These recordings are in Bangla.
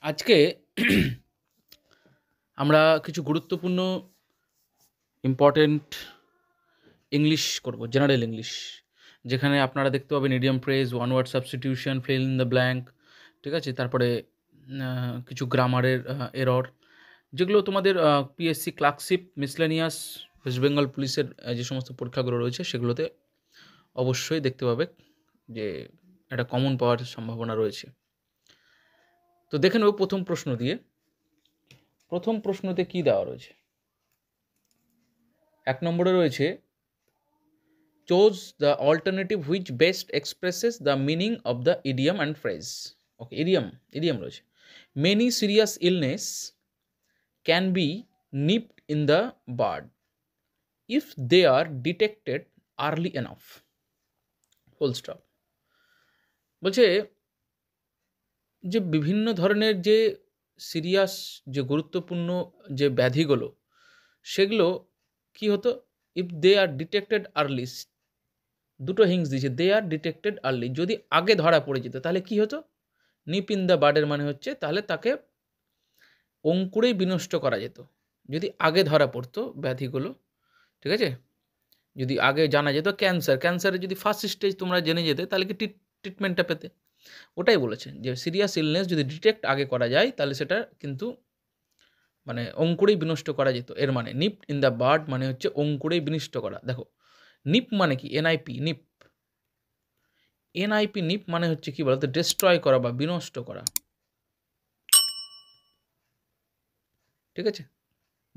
আজকে আমরা কিছু গুরুত্বপূর্ণ ইম্পর্টেন্ট ইংলিশ করব, জেনারেল ইংলিশ, যেখানে আপনারা দেখতে পাবেন idiom phrase, one word substitution, fill in the blank, ঠিক আছে? তারপরে কিছু গ্রামারের এরর, যেগুলো তোমাদের PSC clerkship, miscellaneous, West Bengal পুলিশের যে সমস্ত পরীক্ষাগুলো রয়েছে সেগুলোতে অবশ্যই দেখতে পাবে যে একটা কমন পাওয়ার সম্ভাবনা রয়েছে। তো দেখে নেব প্রথম প্রশ্ন দিয়ে। প্রথম প্রশ্নতে কি দেওয়া রয়েছে? 1 নম্বরে রয়েছে chose the alternative which best expresses the meaning of the idiom and phrase. Okay, idiom রয়েছে। Many serious illness can be nipped in the bud if they are detected early enough. Full stop. বলছে যে বিভিন্ন ধরনের যে সিরিয়াস, যে গুরুত্বপূর্ণ যে ব্যাধিগুলো, সেগুলো কি হতো? If they are detected early, দুটো হিংস দিয়েছে, দে আর ডিটেক্টেড আর্লি, যদি আগে ধরা পড়ে যেত তাহলে কি হতো? নিপ ইন দ্য বার্ডের মানে হচ্ছে তাহলে তাকে অঙ্কুরেই বিনষ্ট করা যেত, যদি আগে ধরা পড়তো ব্যাধিগুলো, ঠিক আছে? যদি আগে জানা যেত, ক্যান্সারের যদি ফার্স্ট স্টেজ তোমরা জেনে যেতে তাহলে কি ট্রিটমেন্টটা পেতে। ওটাই বলেছে যে সিরিয়াস ইলনেস যদি ডিটেক্ট আগে করা যায় তাহলে সেটা কিন্তু মানে অঙ্কুরেই বিনষ্ট করা যেত। এর মানে নিপ ইন দ্য বার্ড মানে হচ্ছে অঙ্কুরেই বিনষ্ট করা। দেখো নিপ মানে কি? এনআইপি নিপ, এনআইপি নিপ মানে হচ্ছে কি বলতো? ডিস্ট্রয় করা বা বিনষ্ট করা, ঠিক আছে?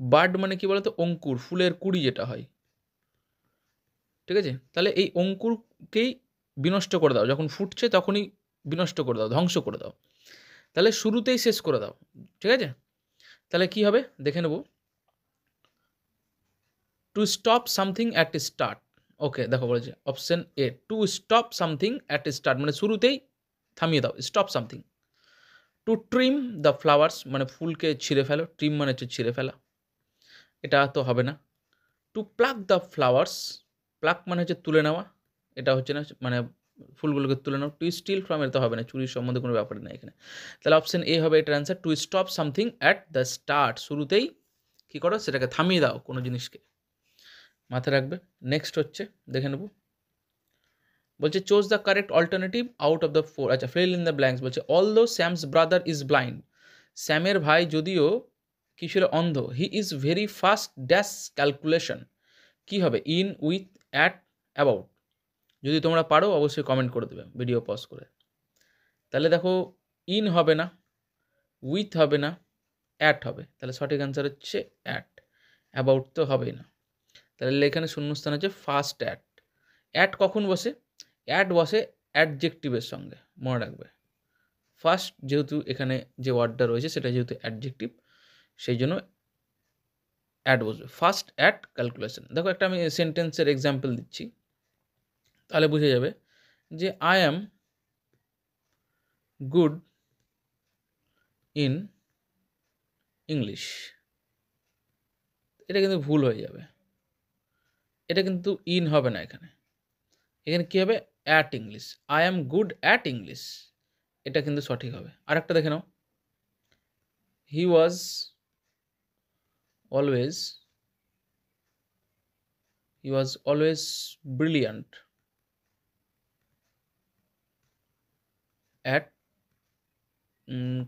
বার্ড মানে কি বলতো? অঙ্কুর, ফুলের কুড়ি যেটা হয়, ঠিক আছে? তাহলে এই অঙ্কুরকেই বিনষ্ট করে দাও, যখন ফুটছে তখনই বিনষ্ট করে দাও, ধ্বংস করে দাও, তাহলে শুরুতেই শেষ করে দাও, ঠিক আছে? তাহলে কি হবে দেখে নেব। To stop something at start. Okay, দেখো বলেছে option A, to stop something at start মানে শুরুতেই থামিয়ে দাও, stop something. To trim the flowers মানে ফুলকে ছিঁড়ে ফেলো, ট্রিম মানে হচ্ছে ছিঁড়ে ফেলা, এটা তো হবে না। To pluck the flowers, pluck মানে হচ্ছে তুলে নেওয়া, এটা হচ্ছে না, মানে ফুলগুলোকে তুলে নাও। টু স্টিল ফ্রম, এটা তো হবে না, চুরির সম্বন্ধে কোনো ব্যাপার নেই এখানে। তাহলে অপশন এ হবে এটার answer, two stop something at the start, শুরুতেই কী করো? সেটাকে থামিয়ে দাও কোনো জিনিসকে, মাথায় রাখবে। নেক্সট হচ্ছে দেখে নেব, বলছে choose the correct alternative out of the four. আচ্ছা, ফিল ইন দ্য ব্ল্যাঙ্কস বলছে although Sam's brother is blind, স্যামের ভাই যদিও কি ছিল? অন্ধ। He is very fast dash calculation, কি হবে? In, with, at, about. যদি তোমরা পারো অবশ্যই কমেন্ট করে দেবে ভিডিও পজ করে। তাহলে দেখো ইন হবে না, উইথ হবে না, অ্যাট হবে, তাহলে সঠিক অ্যান্সার হচ্ছে অ্যাট। অ্যাবাউট তো হবেই না, তাহলে এখানে শূন্যস্থান হচ্ছে ফার্স্ট অ্যাট। অ্যাট কখন বসে? অ্যাট বসে অ্যাডজেক্টিভের সঙ্গে, মনে রাখবে। ফার্স্ট যেহেতু এখানে যে ওয়ার্ডটা রয়েছে সেটা যেহেতু অ্যাডজেক্টিভ, সেই জন্য অ্যাট বসবে। First at calculation. দেখো একটা আমি সেন্টেন্সের এক্সাম্পল দিচ্ছি, তাহলে বুঝে যাবে যে I am good in English, এটা কিন্তু ভুল হয়ে যাবে, এটা কিন্তু ইন হবে না এখানে, এখানে কী হবে? At English. I am good at English, এটা কিন্তু সঠিক হবে। আর একটা দেখে নাও, he was always, he was always brilliant at,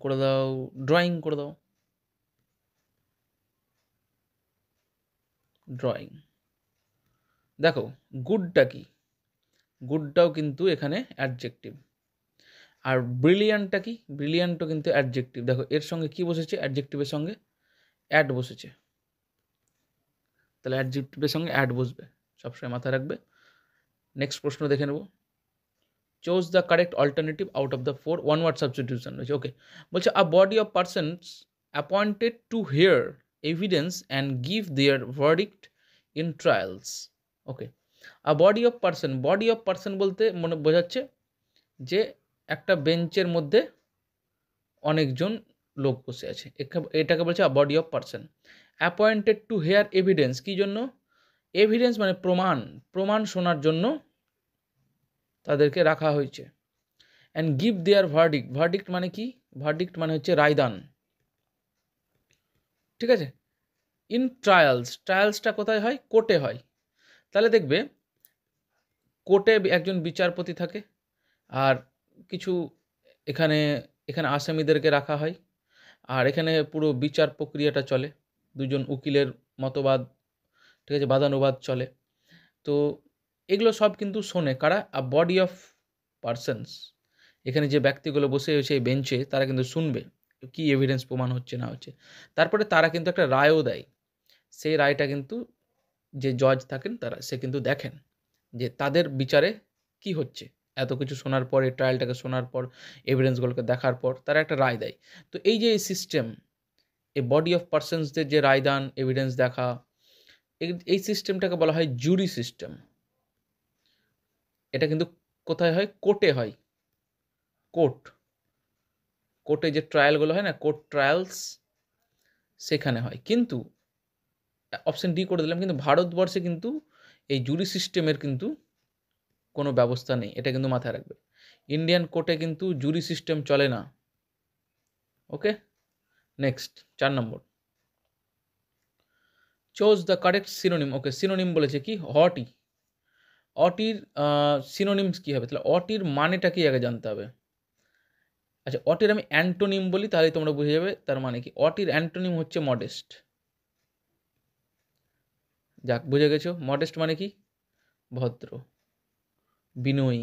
করে দাও ড্রয়িং, করে দাও ড্রয়িং। দেখো গুডটা কি? গুডটাও কিন্তু এখানে অ্যাডজেক্টিভ। আর ব্রিলিয়ান্টটা কি? ব্রিলিয়ান্টও কিন্তু অ্যাডজেক্টিভ। দেখো এর সঙ্গে কি বসেছে? অ্যাডজেক্টিভের সঙ্গে অ্যাড বসেছে, তাহলে অ্যাডজেক্টিভের সঙ্গে অ্যাড বসবে, সবসময় মাথায় রাখবে। নেক্সট প্রশ্ন দেখে নেব, choose the correct alternative out of the four, one word substitution রয়েছে। ওকে, বলছে a body of persons appointed to hear evidence and give their verdict in trials. Okay, a body of person, body of person বলতে মনে বোঝাচ্ছে যে একটা বেঞ্চের মধ্যে অনেকজন লোক বসে আছে, এটাকে বলছে a body of person. Appointed to hear evidence, কী জন্য? এভিডেন্স মানে প্রমাণ, প্রমাণ শোনার জন্য তাদেরকে রাখা হয়েছে। And give their verdict. Verdict মানে কি? ভার্ডিক্ট মানে হচ্ছে রায়দান, ঠিক আছে? ইন ট্রায়ালস, ট্রায়ালসটা কোথায় হয়? কোর্টে হয়। তাহলে দেখবে কোর্টে একজন বিচারপতি থাকে, আর কিছু এখানে এখানে আসামিদেরকে রাখা হয়, আর এখানে পুরো বিচার প্রক্রিয়াটা চলে, দুজন উকিলের মতবাদ, ঠিক আছে, বাদানুবাদ চলে। তো এগুলো সব কিন্তু শোনে কারা? আ বডি অফ পারসনস। এখানে যে ব্যক্তিগুলো বসে সেই বেঞ্চে তারা কিন্তু শুনবে কি এভিডেন্স প্রমাণ হচ্ছে না হচ্ছে। তারপরে তারা কিন্তু একটা রায়ও দেয়। সেই রায়টা কিন্তু যে জজ থাকেন সে কিন্তু দেখেন যে তাদের বিচারে কি হচ্ছে। এত কিছু শোনার পর, এই ট্রায়ালটাকে শোনার পর, এভিডেন্সগুলোকে দেখার পর তারা একটা রায় দেয়। তো এই যে এই সিস্টেম, এই বডি অফ পারসনসদের যে রায়দান, এভিডেন্স দেখা, এই সিস্টেমটাকে বলা হয় জুরি সিস্টেম। এটা কিন্তু কোথায় হয়? কোর্টে হয়। কোর্টে যে ট্রায়ালগুলো হয় না, কোর্ট ট্রায়ালস, সেখানে হয়। কিন্তু অপশন ডি করে দিলাম, কিন্তু ভারতবর্ষে কিন্তু এই জুরি সিস্টেমের কিন্তু কোনো ব্যবস্থা নেই, এটা কিন্তু মাথায় রাখবে। ইন্ডিয়ান কোর্টে কিন্তু জুরি সিস্টেম চলে না। Okay, next 4 number, choose the correct synonym. Okay, synonym বলেছে কি? হটি। অটির সিনোনিমস কী হবে? তাহলে অটির মানেটা কি আগে জানতে হবে। আচ্ছা, অটির আমি অ্যান্টোনিম বলি, তাহলে তোমরা বুঝে যাবে তার মানে কি। অটির অ্যান্টোনিম হচ্ছে মডেস্ট। যাক, বুঝে গেছো। মডেস্ট মানে কি? ভদ্র, বিনয়ী,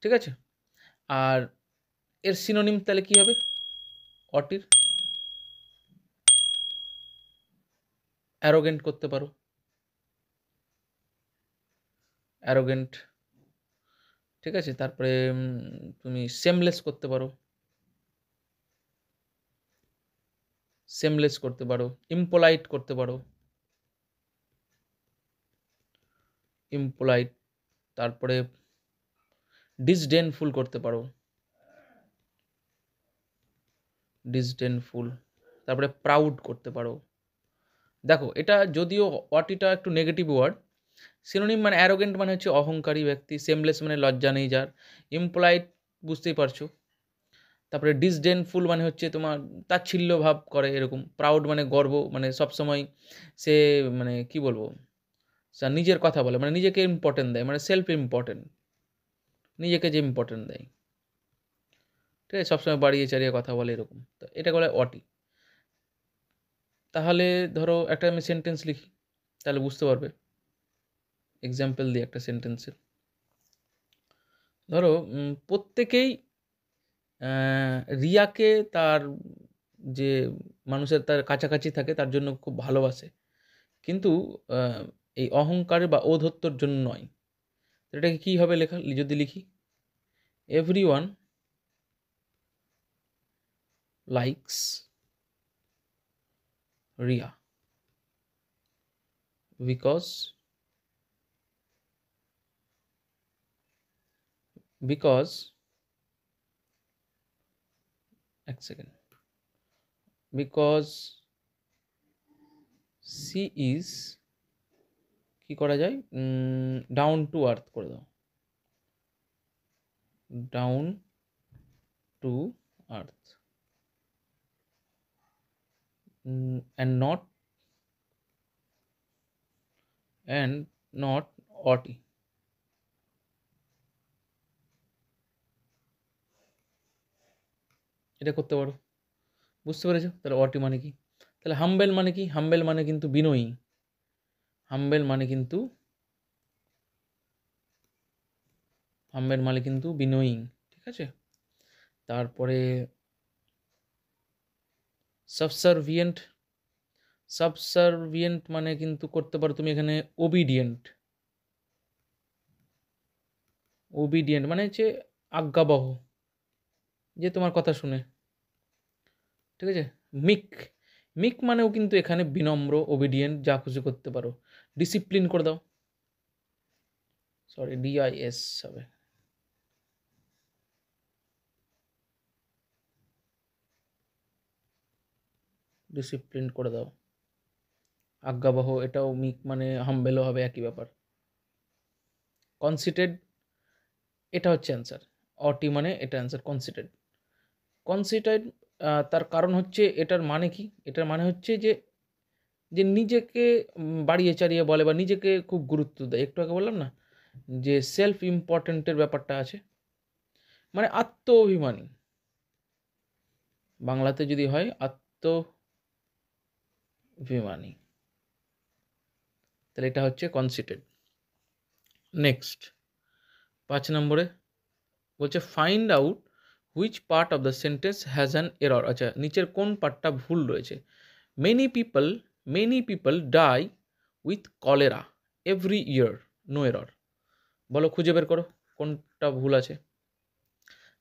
ঠিক আছে? আর এর সিনোনিম তাহলে কি হবে অটির? অ্যারোগেন্ট করতে পারো, অ্যারোগেন্ট, ঠিক আছে? তারপরে তুমি সেমলেস করতে পারো, সেমলেস করতে পারো, ইম্পোলাইট করতে পারো, ইম্পোলাইট। তারপরে ডিসডেনফুল করতে পারো, ডিসডেনফুল। তারপরে প্রাউড করতে পারো। দেখো, এটা যদিও অটিটা একটু নেগেটিভ ওয়ার্ড, সিনোনিম মানে অ্যারোগেন্ট মানে হচ্ছে অহংকারী ব্যক্তি, সেমলেস মানে লজ্জা নেই যার, ইম্পোলাইট বুঝতেই পারছো। তারপরে ডিসডেনফুল মানে হচ্ছে তোমার তাচ্ছিল্য ভাব করে এরকম, প্রাউড মানে গর্ব, মানে সবসময় সে মানে কি বলবো, নিজের কথা বলে, মানে নিজেকে ইম্পর্টেন্ট দেয়, মানে সেলফ ইম্পর্টেন্ট, নিজেকে যে ইম্পর্টেন্ট দেয়, ঠিক আছে, সবসময় বাড়িয়ে চাড়িয়ে কথা বলে এরকম। তো এটা বলে অটি। তাহলে ধরো একটা আমি সেন্টেন্স লিখি, তাহলে বুঝতে পারবে। এক্সাম্পল দিই একটা সেন্টেন্সের। ধরো প্রত্যেকেই রিয়াকে তার যে মানুষের তার কাছাকাছি থাকে তার জন্য খুব ভালোবাসে, কিন্তু এই অহংকার বা ঔদ্ধত্যর জন্য নয়। এটাকে কী হবে লেখা? যদি লিখি, এভরিওয়ান লাইকস রিয়া বিকজ এক সেকেন্ড, বিকজ সি ইজ, কি করা যায়, ডাউন টু আর্থ করে দাও, down to earth, and not haughty. এটা করতে পারো, বুঝতে পেরেছো? তাহলে অটি মানে কি? তাহলে হাম্বেল মানে কি? হাম্বেল মানে কিন্তু বিনয়ী, হাম্বেল মানে কিন্তু বিনয়ী, ঠিক আছে? তারপরে সাবসার্ভিয়েন্ট, সাবসার্ভিয়েন্ট মানে কিন্তু করতে পারো তুমি এখানে ওবিডিয়েন্ট, ওবিডিয়েন্ট মানে হচ্ছে আজ্ঞাবহ, যে তোমার কথা শুনে, ঠিক আছে? মিক, মিক মানেও কিন্তু এখানে বিনম্র, ওবিডিয়েন্ট, যা খুশি করতে পারো। ডিসিপ্লিন করে দাও, সরি ডিআইএস হবে, ডিসিপ্লিন করে দাও। আজ্ঞাবহ, এটাও মিক মানে হাম্বেলও হবে, একই ব্যাপার। কনসিটেড, এটা হচ্ছে অ্যান্সার। অটি মানে এটা অ্যান্সার, কনসিটেড। কনসিটেড তার কারণ হচ্ছে, এটার মানে কি? এটার মানে হচ্ছে যে নিজেকে বাড়িয়ে চাড়িয়ে বলে বা নিজেকে খুব গুরুত্ব দেয়। একটু আগে বললাম না যে সেলফ ইম্পর্ট্যান্টের ব্যাপারটা আছে, মানে আত্ম অভিমানী। বাংলাতে যদি হয় আত্ম অভিমানী, তাহলে এটা হচ্ছে কনসিটেড। নেক্সট 5 নম্বরে বলছে find out which part of the sentence has an error. আচ্ছা, নিচের কোন পার্টটা ভুল রয়েছে? Many people die with cholera every year, no error. বলো, খুঁজে বের করো কোনটা ভুল আছে।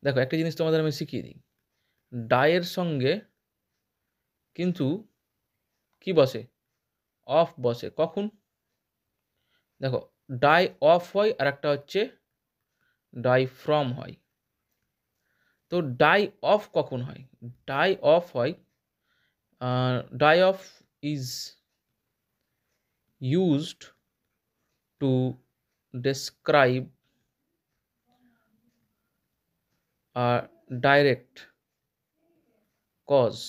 দেখো, একটা জিনিস তোমাদের আমি শিখিয়ে দিই। ডায়ের সঙ্গে কিন্তু কি বসে? অফ বসে। কখন? দেখো, ডাই অফ হয় আর একটা হচ্ছে ডাই ফ্রম হয়। তো ডাই অফ কখন হয়? ডাই অফ হয়, die of is used to describe a direct cause,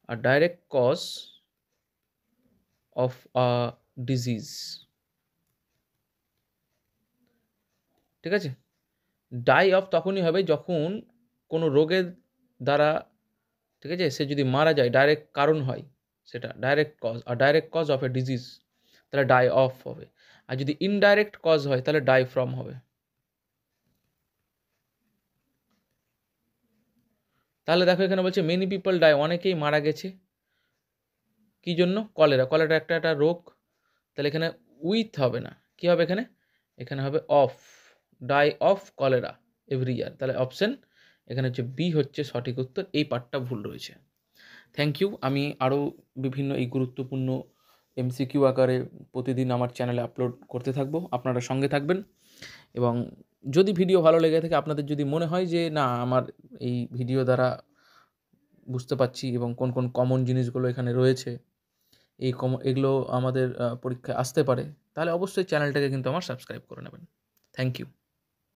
a direct cause of a disease। ঠিক আছে? ডাই অফ তখনই হবে যখন কোনো রোগের দ্বারা, ঠিক আছে, সে যদি মারা যায়, ডাইরেক্ট কারণ হয় সেটা, ডাইরেক্ট কজ, আর direct cause of a disease, তাহলে ডাই অফ হবে। আর যদি ইনডাইরেক্ট কজ হয় তাহলে ডাই ফ্রম হবে। তাহলে দেখো, এখানে বলছে মেনি পিপল ডাই, অনেকেই মারা গেছে। কি জন্য? কলেরা। কলেরা একটা রোগ। তাহলে এখানে উইথ হবে না, কি হবে এখানে? এখানে হবে of, die of cholera every year. তাহলে অপশন এখানে হচ্ছে বি হচ্ছে সঠিক উত্তর। এই পার্টটা ভুল রয়েছে। Thank you. আমি আরও বিভিন্ন এই গুরুত্বপূর্ণ এমসিকিউ আকারে প্রতিদিন আমার চ্যানেলে আপলোড করতে থাকবো। আপনারা সঙ্গে থাকবেন, এবং যদি ভিডিও ভালো লেগে থাকে, আপনাদের যদি মনে হয় যে না, আমার এই ভিডিও দ্বারা বুঝতে পারছি এবং কোন কোন কমন জিনিসগুলো এখানে রয়েছে, এগুলো আমাদের পরীক্ষায় আসতে পারে, তাহলে অবশ্যই চ্যানেলটাকে কিন্তু আমার সাবস্ক্রাইব করে নেবেন। Thank you.